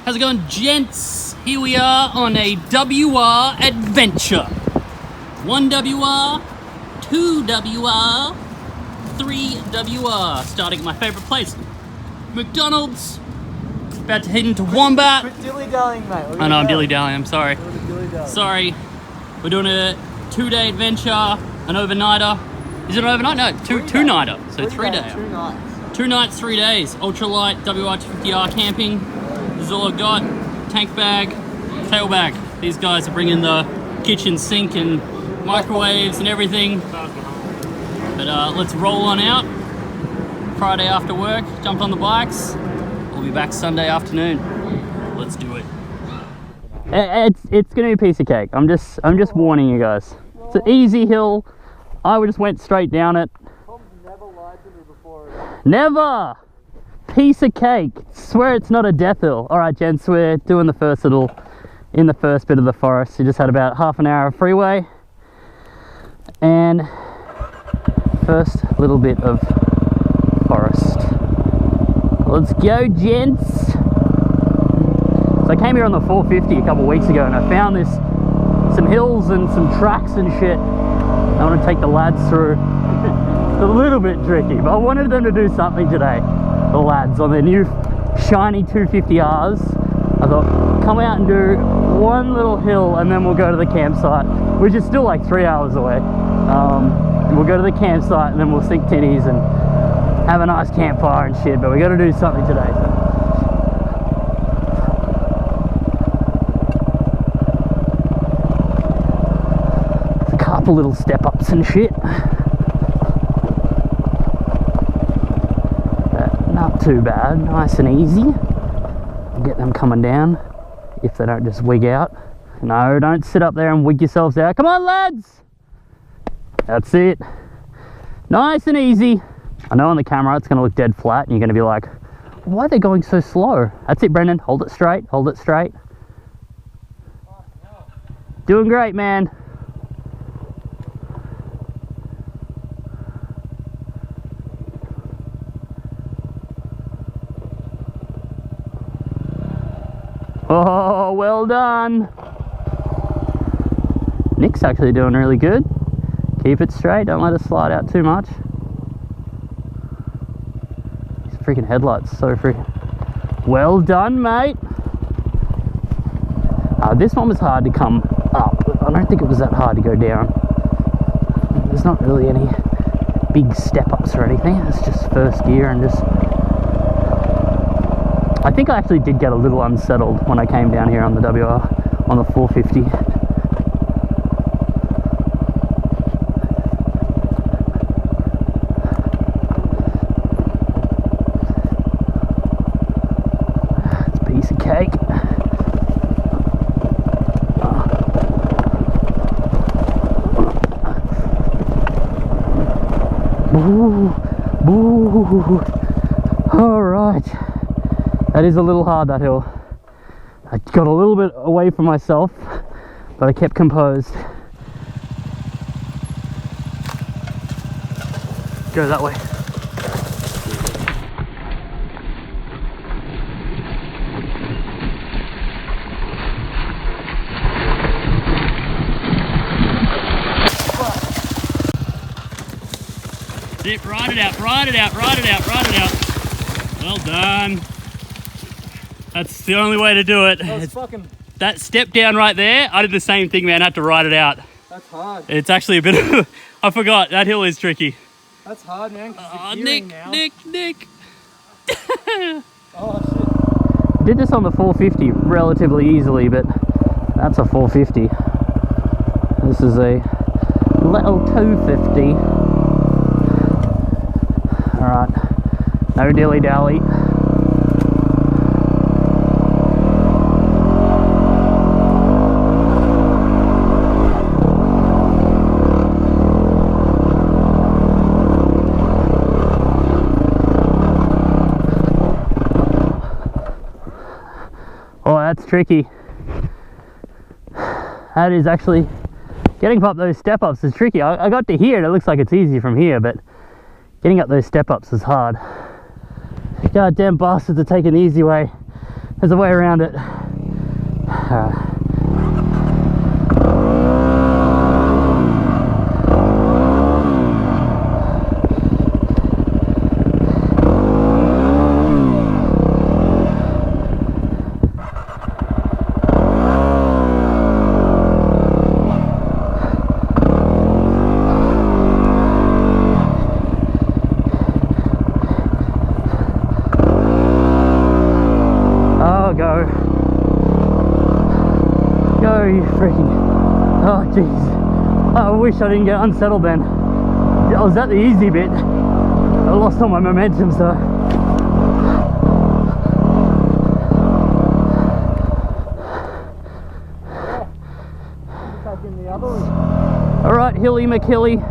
How's it going, gents? Here we are on a WR adventure. 1 WR, 2 WR, 3 WR. Starting at my favourite place, McDonald's. About to head into Wombat. Quit dilly-dallying, mate. I know, I'm dilly-dallying, I'm sorry. Sorry. We're doing a 2-day adventure, an overnighter. Is it an overnight? No, two-nighter. So 3 days. 2 nights. 2 nights, 3 days. Ultralight WR250R camping. This is all I've got. Tank bag, tail bag. These guys are bringing the kitchen sink and microwaves and everything. But let's roll on out. Friday after work, jump on the bikes. We'll be back Sunday afternoon. Let's do it. It's gonna be a piece of cake. I'm just warning you guys. It's an easy hill. I just went straight down it. Tom's never lied to me before. Never! Piece of cake. Swear it's not a death hill. Alright, gents, we're doing the first bit of the forest. We just had about half an hour of freeway. And first little bit of forest. Let's go, gents. So I came here on the 450 a couple weeks ago and I found some hills and some tracks and shit. I want to take the lads through. It's a little bit tricky, but I wanted them to do something today. The lads on their new shiny 250R's. I thought, come out and do one little hill and then we'll go to the campsite, which is still like 3 hours away. We'll go to the campsite and then we'll sink tinnies and have a nice campfire and shit, but we got to do something today. So. A couple little step ups and shit. Not too bad, nice and easy. Get them coming down if they don't just wig out. No, don't sit up there and wig yourselves out. Come on, lads! That's it. Nice and easy. I know on the camera it's going to look dead flat and you're going to be like, why are they going so slow? That's it, Brendan. Hold it straight. Hold it straight. Doing great, man. Oh, well done. Nick's actually doing really good. Keep it straight. Don't let it slide out too much. These freaking headlights, so freaking... Well done, mate. This one was hard to come up. I don't think it was that hard to go down. There's not really any big step-ups or anything. It's just first gear and just... I think I actually did get a little unsettled when I came down here on the WR, on the 450. It's a piece of cake. Boo, boo. All right. That is a little hard, that hill. I got a little bit away from myself, but I kept composed. Go that way. Zip, ride it out, ride it out, ride it out, ride it out. Well done. That's the only way to do it. That step down right there, I did the same thing, man. I had to ride it out. That's hard. It's actually a bit of... I forgot, that hill is tricky. That's hard, man. Nick. Oh, shit. Did this on the 450 relatively easily, but that's a 450. This is a little 250. Alright, no dilly-dally. Oh, that's tricky. That is actually, getting up those step ups is tricky. I got to here and it looks like it's easy from here, but getting up those step ups is hard. Goddamn bastards are taking the easy way. There's a way around it. Go, you freaking... Oh, jeez. I wish I didn't get unsettled then. I was at the easy bit. I lost all my momentum, so... Alright, Hilly McHilly.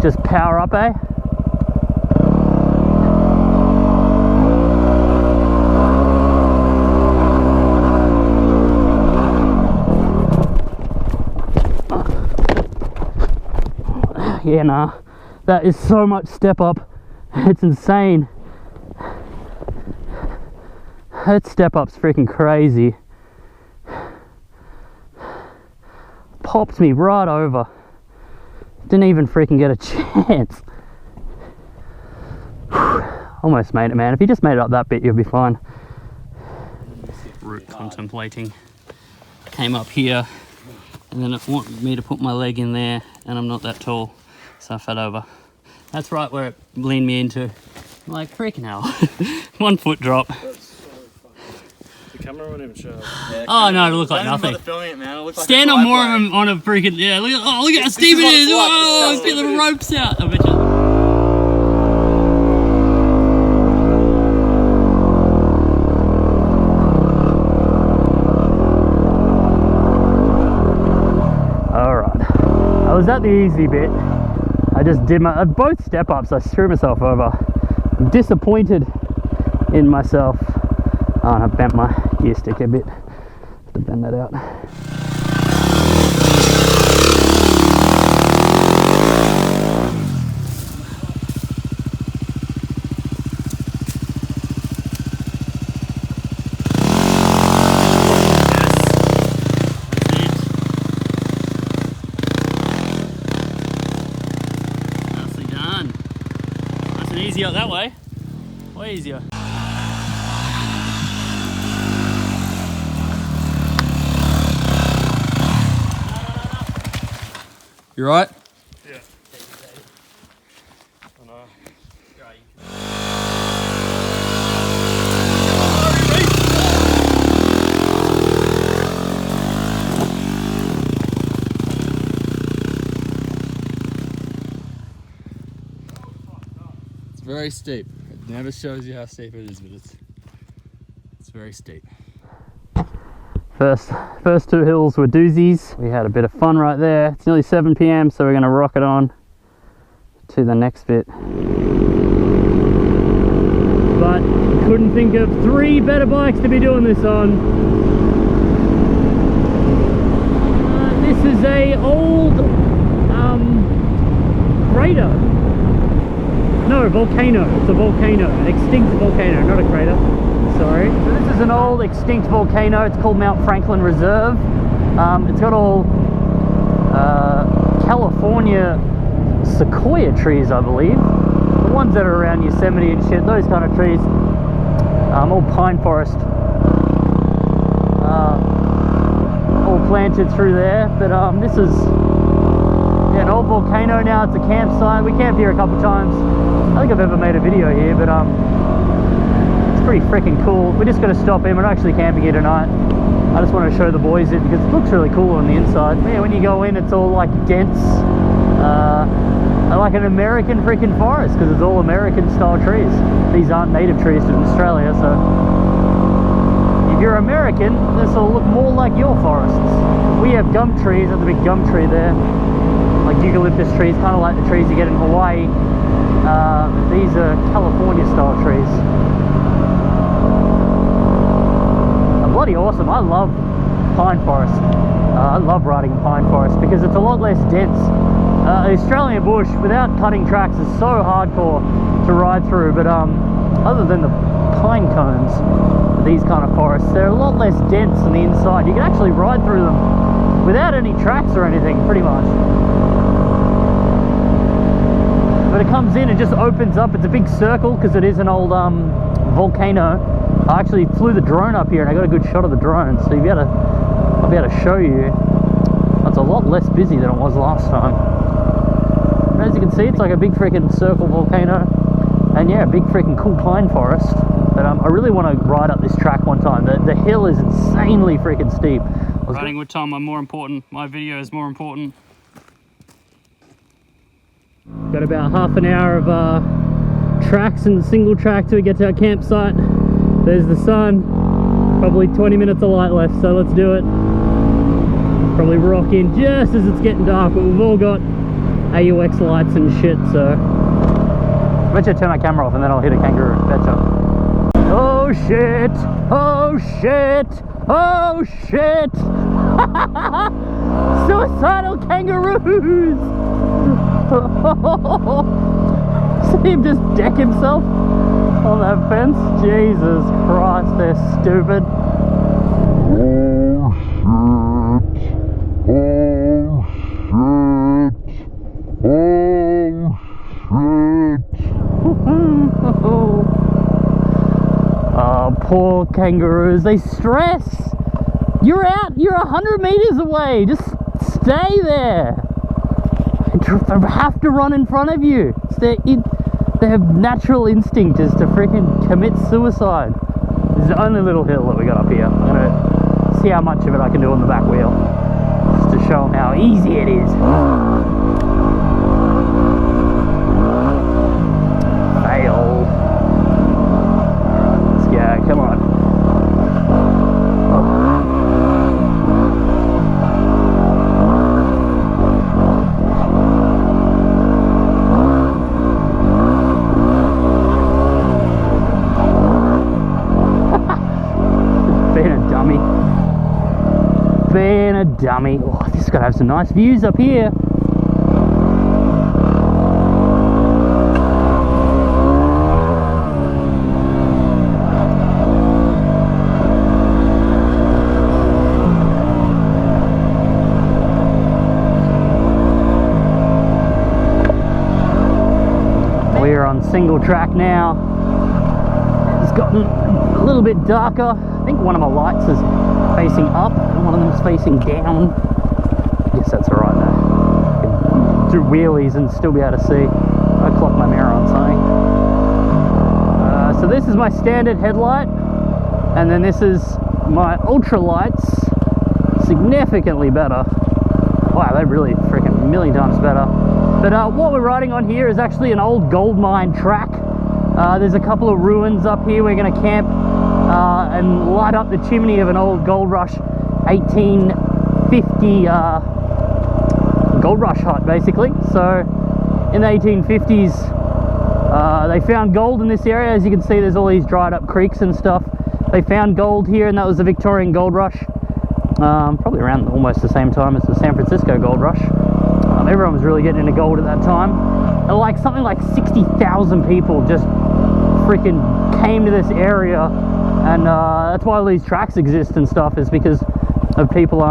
Just power up, eh? Yeah, nah, that is so much step up, it's insane. That step up's freaking crazy. Popped me right over. Didn't even freaking get a chance. Almost made it, man. If you just made it up that bit, you'll be fine. Route contemplating. Came up here, and then it wanted me to put my leg in there, and I'm not that tall. So I fell over. That's right where it leaned me into. I'm like, freaking hell. 1 foot drop. That's so funny. The camera won't even show. Yeah, oh no, it looked like nothing. Filming it, man. It like stand on more of them on a freaking, yeah, look at, oh, look at how steep it is. Oh, let's get the ropes out. I bet you. Alright. I was at the easy bit. I just did my both step ups. I threw myself over. I'm disappointed in myself. Oh, and I bent my gear stick a bit. Have to bend that out. Easier that way, way easier. You right? Yeah. I know. It's very steep. It never shows you how steep it is, but it's very steep. First two hills were doozies. We had a bit of fun right there. It's nearly 7 p.m, so we're gonna rock it on to the next bit. But couldn't think of 3 better bikes to be doing this on. This is a old crater. No, volcano. It's a volcano, an extinct volcano, not a crater. Sorry. So this is an old extinct volcano. It's called Mount Franklin Reserve. It's got all California sequoia trees, I believe. The ones that are around Yosemite and shit, those kind of trees. All pine forest. All planted through there. But this is an old volcano now. It's a campsite. We camped here a couple times. I think I've ever made a video here, but it's pretty freaking cool. We're just going to stop in. We're not actually camping here tonight. I just want to show the boys it because it looks really cool on the inside. But yeah, when you go in, it's all like dense, like an American freaking forest because it's all American style trees. These aren't native trees to Australia, so if you're American, this will look more like your forests. We have gum trees. There's a big gum tree there, like eucalyptus trees, kind of like the trees you get in Hawaii. These are California style trees. Bloody awesome. I love pine forest. I love riding in pine forest because it's a lot less dense. The Australian bush without cutting tracks is so hardcore to ride through, but other than the pine cones for these kind of forests. They're a lot less dense on the inside. You can actually ride through them without any tracks or anything, pretty much. But it comes in and just opens up. It's a big circle because it is an old volcano. I actually flew the drone up here and I got a good shot of the drone, so I'll be able to show you. It's a lot less busy than it was last time. And as you can see, it's like a big freaking circle volcano, and yeah, a big freaking cool pine forest. But I really want to ride up this track one time. The hill is insanely freaking steep. Riding with Tom, I'm more important. My video is more important. Got about half an hour of tracks and single track till we get to our campsite. There's the sun. Probably 20 minutes of light left, so let's do it. Probably rock in just as it's getting dark, but we've all got AUX lights and shit, so I bet you turn my camera off and then I'll hit a kangaroo. Betcha. Oh shit! Oh shit! Oh shit! Suicidal kangaroos! See him just deck himself on that fence? Jesus Christ, they're stupid. Oh, poor kangaroos, they stress. You're out, you're 100 meters away, just stay there. They have to run in front of you. Their natural instinct is to freaking commit suicide. This is the only little hill that we got up here. I'm gonna see how much of it I can do on the back wheel, just to show them how easy it is. Fail. Let's go, come on. Being a dummy. Oh, this is gonna have some nice views up here. We're on single track now. It's gotten a little bit darker. I think one of my lights is facing up and one of them's facing down. I guess that's alright though. I can do wheelies and still be able to see. I clocked my mirror on something. So this is my standard headlight, and then this is my ultralights. Significantly better. Wow, they're really freaking a million times better. But what we're riding on here is actually an old gold mine track. There's a couple of ruins up here. We're going to camp and light up the chimney of an old gold rush 1850 gold rush hut, basically. So in the 1850s they found gold in this area. As you can see, there's all these dried up creeks and stuff. They found gold here, and that was the Victorian gold rush, probably around almost the same time as the San Francisco gold rush. Everyone was really getting into gold at that time, and like something like 60,000 people just freaking came to this area. And that's why all these tracks exist and stuff, is because of people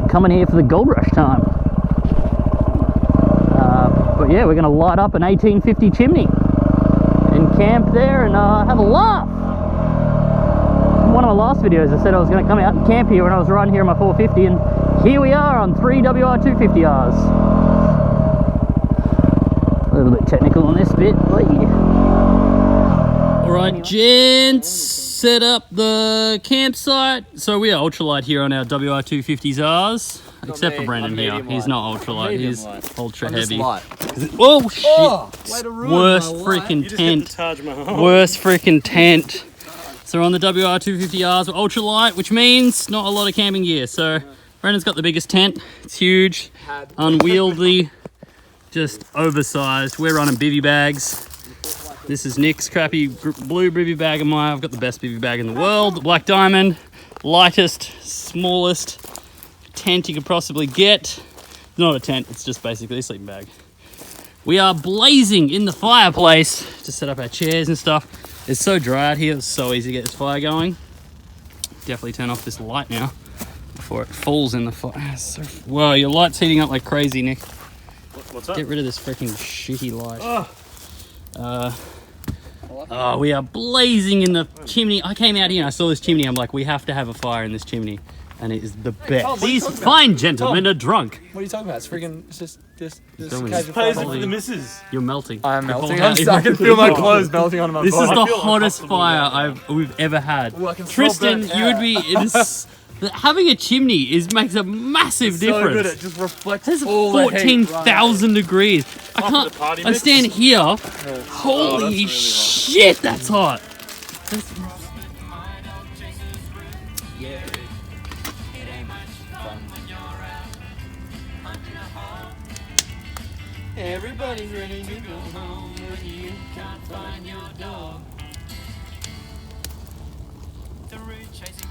coming here for the gold rush time. But yeah, we're going to light up an 1850 chimney and camp there and have a laugh. In one of my last videos I said I was going to come out and camp here when I was riding here on my 450, and here we are on 3 WR250R's. A little bit technical on this bit. Alright, gents, set up the campsite. So we are ultralight here on our WR250R's, except for Brendan here. He's not ultralight, he's ultra heavy. Oh shit! Worst freaking tent. Worst freaking tent. So we're on the WR250R's, we're ultralight, which means not a lot of camping gear. So Brendan's got the biggest tent. It's huge, unwieldy, just oversized. We're running bivvy bags. This is Nick's crappy blue bivvy bag of mine. I've got the best bivvy bag in the world, the Black Diamond. Lightest, smallest tent you could possibly get. Not a tent, it's just basically a sleeping bag. We are blazing in the fireplace to set up our chairs and stuff. It's so dry out here, it's so easy to get this fire going. Definitely turn off this light now before it falls in the fire. Whoa, your light's heating up like crazy, Nick. What's up? Get rid of this freaking shitty light. Oh, we are blazing in the chimney. I came out here and I saw this chimney. I'm like, we have to have a fire in this chimney. And it is the best. Tom, what are you These talking fine gentlemen are drunk. What are you talking about? It's freaking, it's just Don't casual pays fire. it for the missus. You're melting. I am Your whole melting. house- I can feel my clothes melting onto my This is body. the feel hottest uncomfortable fire now. we've ever had. Ooh, I can smell Tristan, burnt you air. would be. It is, having a chimney makes a massive So good, difference. it just reflects It's all the hate. 14,000 degrees. I Top of can't. the party I mix? stand here. that's Holy really hot. shit, that's hot. Everybody's ready to go home, but you can't find your dog. The route chasing